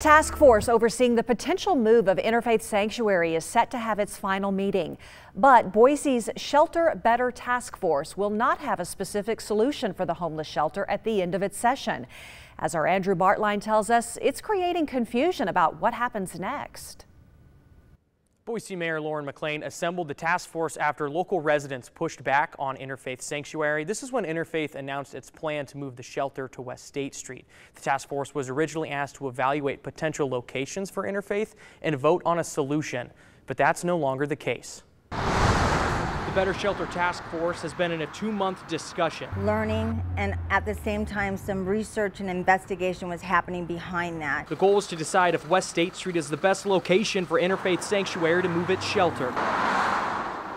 Task force overseeing the potential move of Interfaith Sanctuary is set to have its final meeting. But Boise's Shelter Better Task Force will not have a specific solution for the homeless shelter at the end of its session. As our Andrew Bartline tells us, it's creating confusion about what happens next. Boise Mayor Lauren McLean assembled the task force after local residents pushed back on Interfaith Sanctuary. This is when Interfaith announced its plan to move the shelter to West State Street. The task force was originally asked to evaluate potential locations for Interfaith and vote on a solution, but that's no longer the case. The Better Shelter Task Force has been in a 2-month discussion. Learning, and at the same time some research and investigation was happening behind that. The goal is to decide if West State Street is the best location for Interfaith Sanctuary to move its shelter.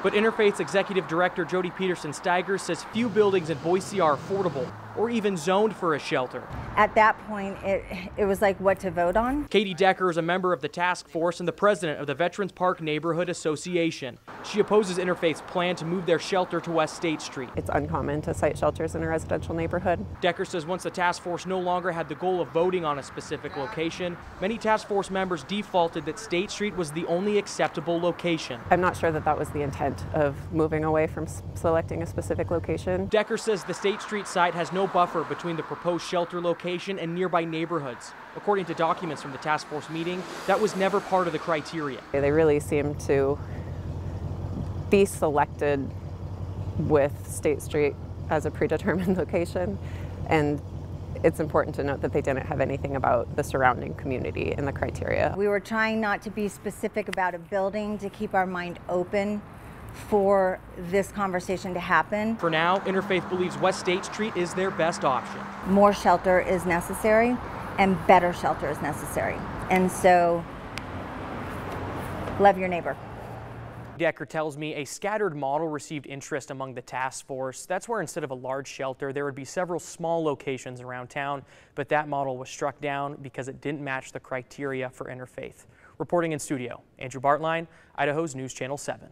But Interfaith's Executive Director Jody Peterson-Steiger says few buildings in Boise are affordable or even zoned for a shelter. At that point, it was like what to vote on. Katie Decker is a member of the task force and the president of the Veterans Park Neighborhood Association. She opposes Interfaith's plan to move their shelter to West State Street. It's uncommon to site shelters in a residential neighborhood. Decker says once the task force no longer had the goal of voting on a specific location, many task force members defaulted that State Street was the only acceptable location. I'm not sure that that was the intent of moving away from selecting a specific location. Decker says the State Street site has no buffer between the proposed shelter location and nearby neighborhoods. According to documents from the task force meeting, that was never part of the criteria. They really seem to be selected with State Street as a predetermined location, and it's important to note that they didn't have anything about the surrounding community in the criteria. We were trying not to be specific about a building to keep our mind open for this conversation to happen. For now, Interfaith believes West State Street is their best option. More shelter is necessary and better shelter is necessary. And so, love your neighbor. Decker tells me a scattered model received interest among the task force. That's where instead of a large shelter, there would be several small locations around town, but that model was struck down because it didn't match the criteria for Interfaith. Reporting in studio, Andrew Bartline, Idaho's News Channel 7.